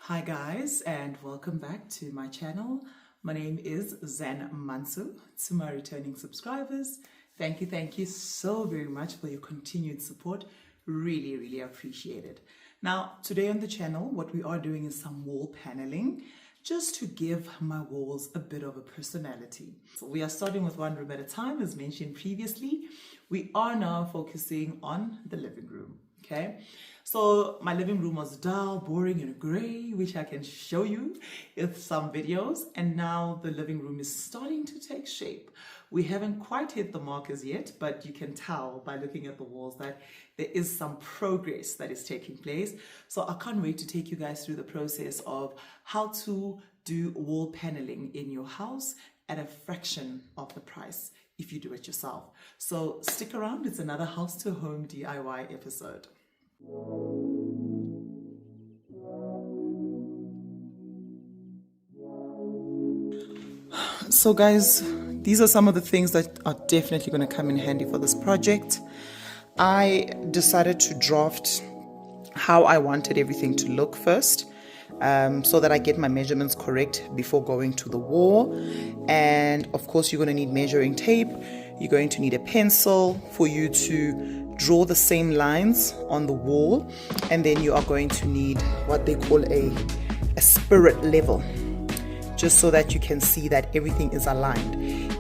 Hi guys, and welcome back to my channel. My name is Zen Mansu. To my returning subscribers, thank you so very much for your continued support. Really appreciate it. Now today on the channel, what we are doing is some wall paneling, just to give my walls a bit of a personality. So we are starting with one room at a time, as mentioned previously. We are now focusing on the living room. Okay, so my living room was dull, boring, and gray, which I can show you in some videos. And now the living room is starting to take shape. We haven't quite hit the markers yet, but you can tell by looking at the walls that there is some progress that is taking place. So I can't wait to take you guys through the process of how to do wall paneling in your house at a fraction of the price if you do it yourself. So stick around, it's another house to home DIY episode. So guys, these are some of the things that are definitely going to come in handy for this project. I decided to draft how I wanted everything to look first, so that I get my measurements correct before going to the wall. And of course, you're going to need measuring tape. You're going to need a pencil for you to draw the same lines on the wall, and then you are going to need what they call a spirit level, just so that you can see that everything is aligned.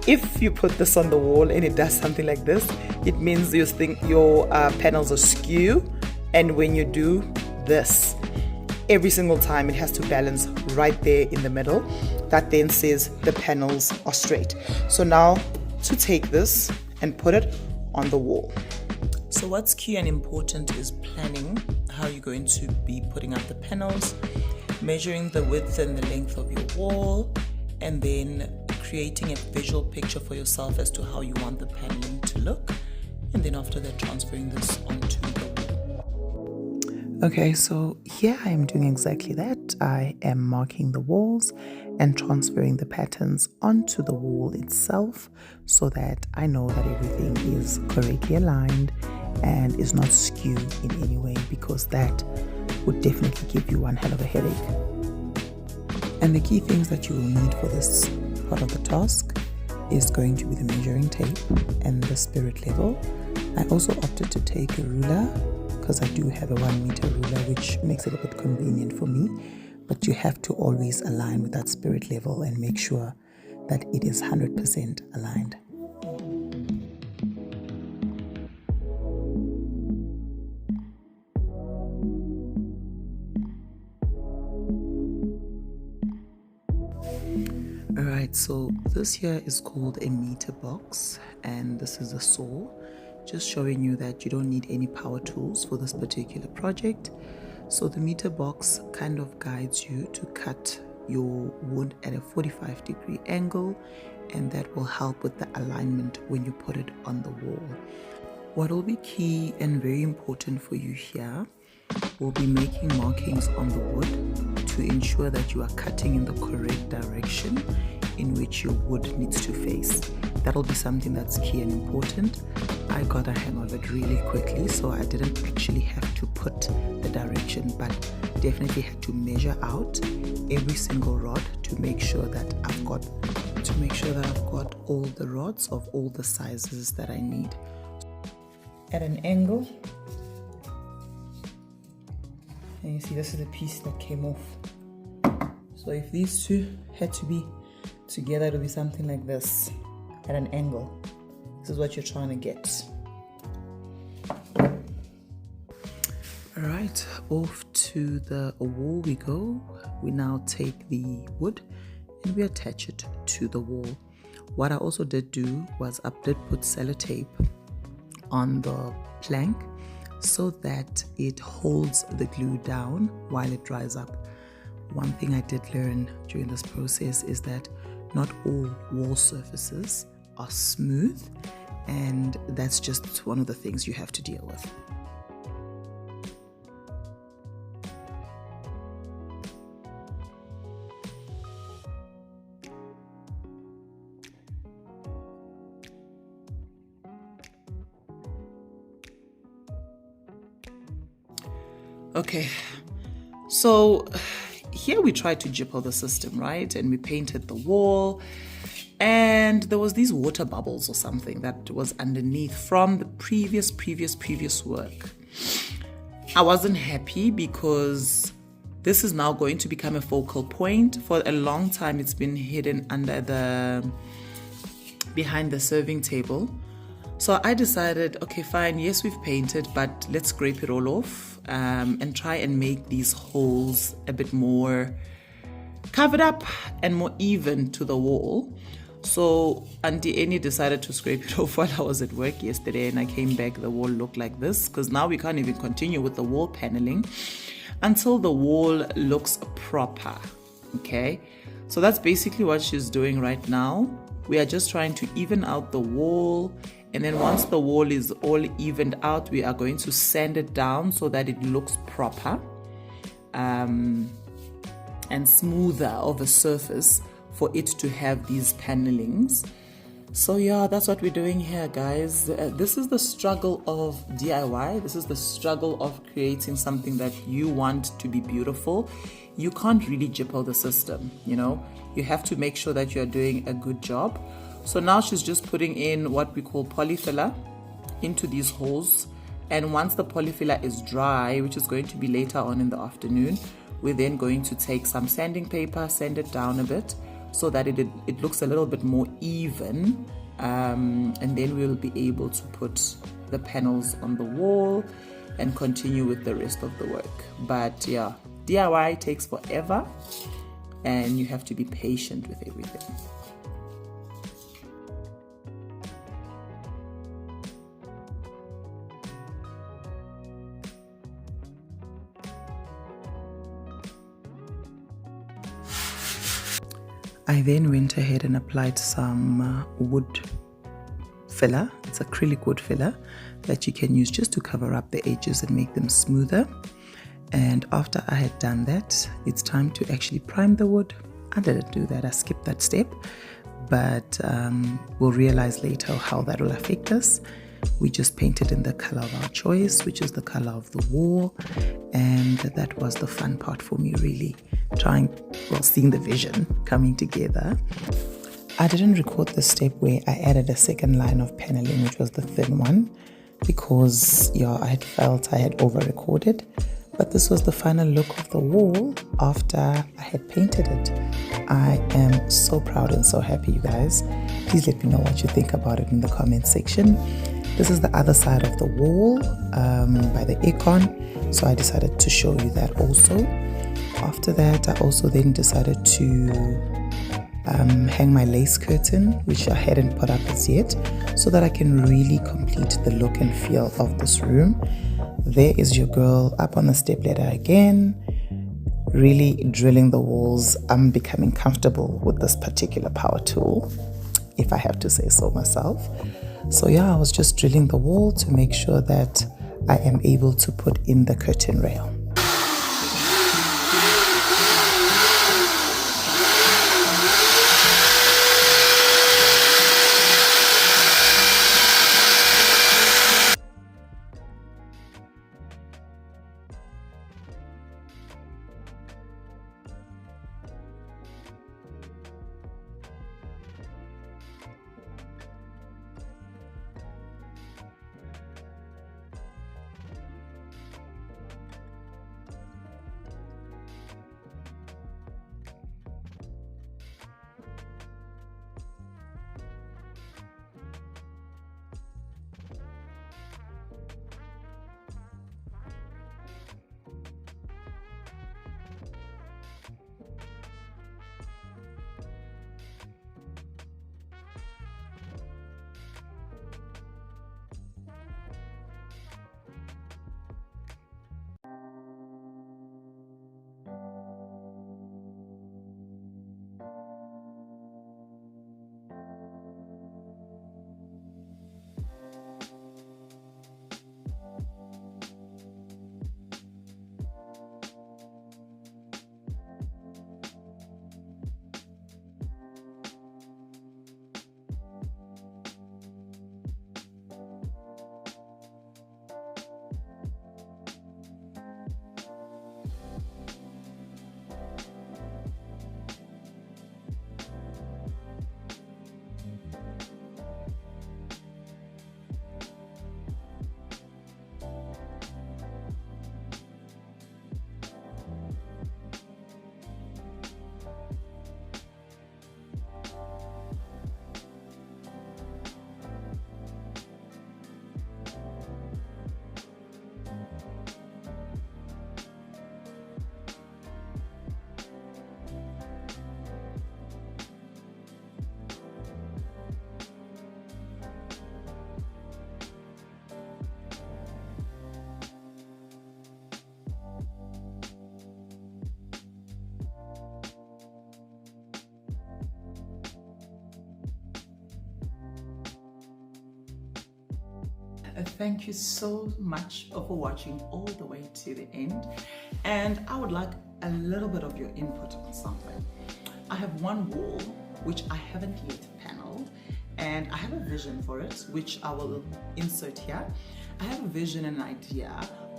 If you put this on the wall and it does something like this, it means your panels are skew, and when you do this, every single time it has to balance right there in the middle. That then says the panels are straight. So now to take this and put it on the wall. So what's key and important is planning how you're going to be putting up the panels, measuring the width and the length of your wall, and then creating a visual picture for yourself as to how you want the paneling to look, and then after that transferring this onto the wall. Okay, so here I am doing exactly that. I am marking the walls and transferring the patterns onto the wall itself, so that I know that everything is correctly aligned and is not skewed in any way, because that would definitely give you one hell of a headache. And the key things that you will need for this part of the task is going to be the measuring tape and the spirit level. I also opted to take a ruler because I do have a 1 meter ruler, which makes it a bit convenient for me, but you have to always align with that spirit level and make sure that it is 100% aligned. Alright, so this here is called a meter box, and this is a saw, just showing you that you don't need any power tools for this particular project. So the meter box kind of guides you to cut your wood at a 45-degree angle, and that will help with the alignment when you put it on the wall. What will be key and very important for you here will be making markings on the wood to ensure that you are cutting in the correct direction in which your wood needs to face. That'll be something that's key and important. I got a hang of it really quickly, so I didn't actually have to put the direction, but definitely had to measure out every single rod to make sure that I've got all the rods of all the sizes that I need. At an angle, and you see this is the piece that came off. So if these two had to be together, it would be something like this at an angle. This is what you're trying to get. Alright, off to the wall we go. We now take the wood and we attach it to the wall. What I also did do was I did put sellotape on the plank so that it holds the glue down while it dries up. one thing I did learn during this process is that not all wall surfaces are smooth, and that's just one of the things you have to deal with. Okay, so here we tried to jipper the system, right? And we painted the wall, and there was these water bubbles or something that was underneath from the previous work. I wasn't happy because this is now going to become a focal point. For a long time, it's been hidden behind the serving table. So I decided, okay, fine, yes, we've painted, but let's scrape it all off and try and make these holes a bit more covered up and more even to the wall. So Auntie Annie decided to scrape it off while I was at work yesterday, and I came back, the wall looked like this, because now we can't even continue with the wall paneling until the wall looks proper. Okay, so that's basically what she's doing right now. We are just trying to even out the wall, and then once the wall is all evened out, we are going to sand it down so that it looks proper and smoother of a surface for it to have these panelings. So yeah, that's what we're doing here, guys. This is the struggle of DIY. This is the struggle of creating something that you want to be beautiful. You can't really jipper the system, you know. You have to make sure that you're doing a good job. So now she's just putting in what we call polyfiller into these holes. And once the polyfiller is dry, which is going to be later on in the afternoon, we're then going to take some sanding paper, sand it down a bit so that it looks a little bit more even. And then we'll be able to put the panels on the wall and continue with the rest of the work. But yeah, DIY takes forever and you have to be patient with everything. I then went ahead and applied some wood filler. It's acrylic wood filler that you can use just to cover up the edges and make them smoother. And after I had done that, it's time to actually prime the wood. I didn't do that, I skipped that step, but we'll realize later how that will affect us. We just painted in the color of our choice, which is the color of the wall, and that was the fun part for me, really seeing the vision coming together. I didn't record the step where I added a second line of paneling, which was the thin one, because I had felt I had over recorded, but this was the final look of the wall after I had painted it. I am so proud and so happy, you guys. Please let me know what you think about it in the comment section. This is the other side of the wall by the aircon, so I decided to show you that also. After that, I also then decided to hang my lace curtain, which I hadn't put up as yet, so that I can really complete the look and feel of this room. There is your girl up on the step ladder again, really drilling the walls. I'm becoming comfortable with this particular power tool, if I have to say so myself. So yeah, I was just drilling the wall to make sure that I am able to put in the curtain rail. thank you so much for watching all the way to the end, and I would like a little bit of your input on something. I have one wall which I haven't yet paneled, and I have a vision for it which I will insert here. I have a vision and an idea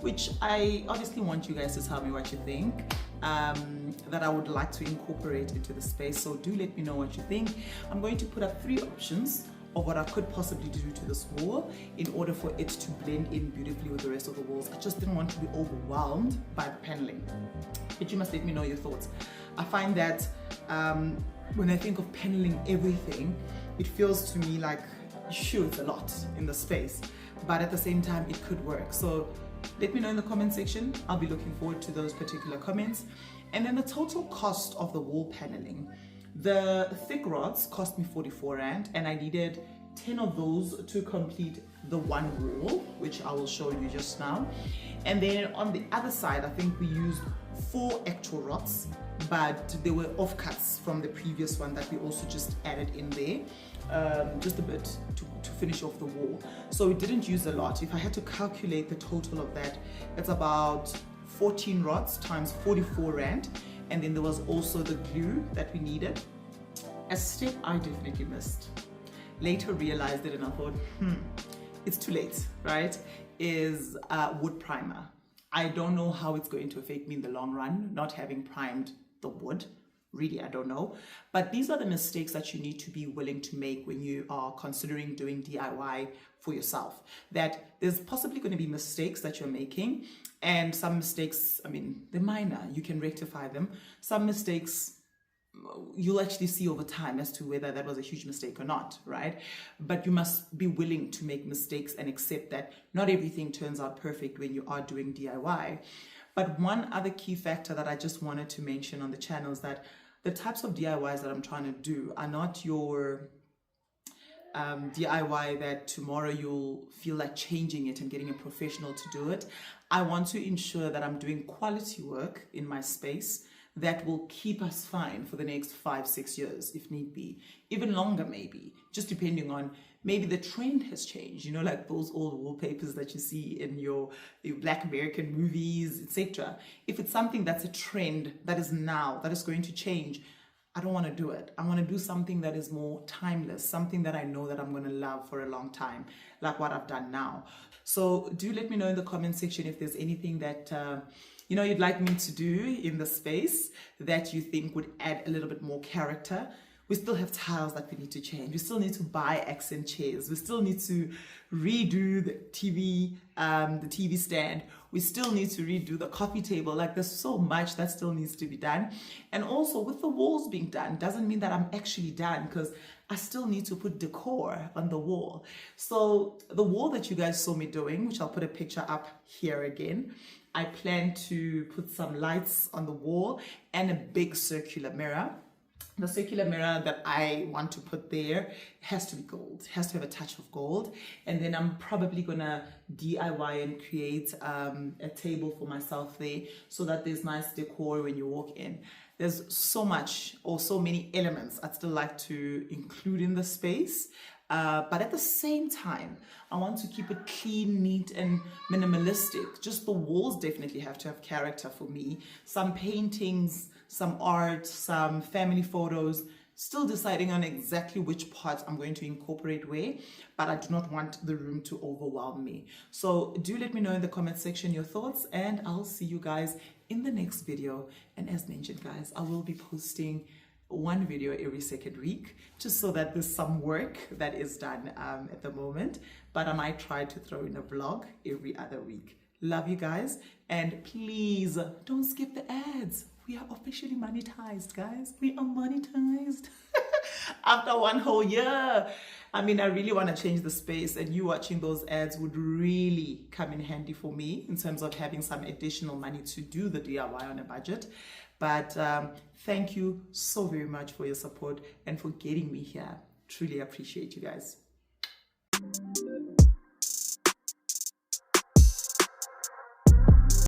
which I obviously want you guys to tell me what you think, that I would like to incorporate into the space, so do let me know what you think. I'm going to put up 3 options of what I could possibly do to this wall in order for it to blend in beautifully with the rest of the walls. I just didn't want to be overwhelmed by the paneling, but you must let me know your thoughts. I find that when I think of paneling everything, it feels to me like, sure, it's a lot in the space, but at the same time it could work. So let me know in the comment section. I'll be looking forward to those particular comments. And then the total cost of the wall paneling. The thick rods cost me 44 Rand, and I needed 10 of those to complete the one wall, which I will show you just now. And then on the other side, I think we used 4 actual rods, but they were offcuts from the previous one that we also just added in there, just a bit to finish off the wall. So we didn't use a lot. If I had to calculate the total of that, it's about 14 rods times 44 Rand. And then there was also the glue that we needed. A step I definitely missed. Later realized it and I thought, it's too late, right? Is wood primer. I don't know how it's going to affect me in the long run, not having primed the wood. Really, I don't know. But these are the mistakes that you need to be willing to make when you are considering doing DIY for yourself. That there's possibly going to be mistakes that you're making, and some mistakes, I mean, they're minor, you can rectify them. Some mistakes you'll actually see over time as to whether that was a huge mistake or not, right? But you must be willing to make mistakes and accept that not everything turns out perfect when you are doing DIY. But one other key factor that I just wanted to mention on the channel is that the types of DIYs that I'm trying to do are not your DIY that tomorrow you'll feel like changing it and getting a professional to do it. I want to ensure that I'm doing quality work in my space that will keep us fine for the next 5-6 years, if need be, even longer maybe, just depending on maybe the trend has changed, you know, like those old wallpapers that you see in your Black American movies, etc. If it's something that's a trend that is now, that is going to change, I don't want to do it. I want to do something that is more timeless, something that I know that I'm going to love for a long time, like what I've done now. So do let me know in the comment section if there's anything that you know, you'd like me to do in the space that you think would add a little bit more character. We still have tiles that we need to change. We still need to buy accent chairs. We still need to redo the TV stand. We still need to redo the coffee table. Like, there's so much that still needs to be done. And also with the walls being done doesn't mean that I'm actually done, because I still need to put decor on the wall. So the wall that you guys saw me doing, which I'll put a picture up here again, I plan to put some lights on the wall and a big circular mirror. The circular mirror that I want to put there has to be gold, has to have a touch of gold. And then I'm probably gonna DIY and create a table for myself there so that there's nice decor when you walk in. There's so much, or so many elements I'd still like to include in the space. But at the same time, I want to keep it clean, neat, and minimalistic. Just the walls definitely have to have character for me. Some paintings, some art, some family photos. Still deciding on exactly which parts I'm going to incorporate where, but I do not want the room to overwhelm me. So do let me know in the comment section your thoughts, and I'll see you guys in the next video. And as mentioned, guys, I will be posting one video every second week, just so that there's some work that is done at the moment, but I might try to throw in a vlog every other week. Love you guys, and please don't skip the ads. We are officially monetized, guys. We are monetized after one whole year. I mean, I really want to change the space, and you watching those ads would really come in handy for me in terms of having some additional money to do the DIY on a budget. But thank you so very much for your support and for getting me here. Truly appreciate you guys.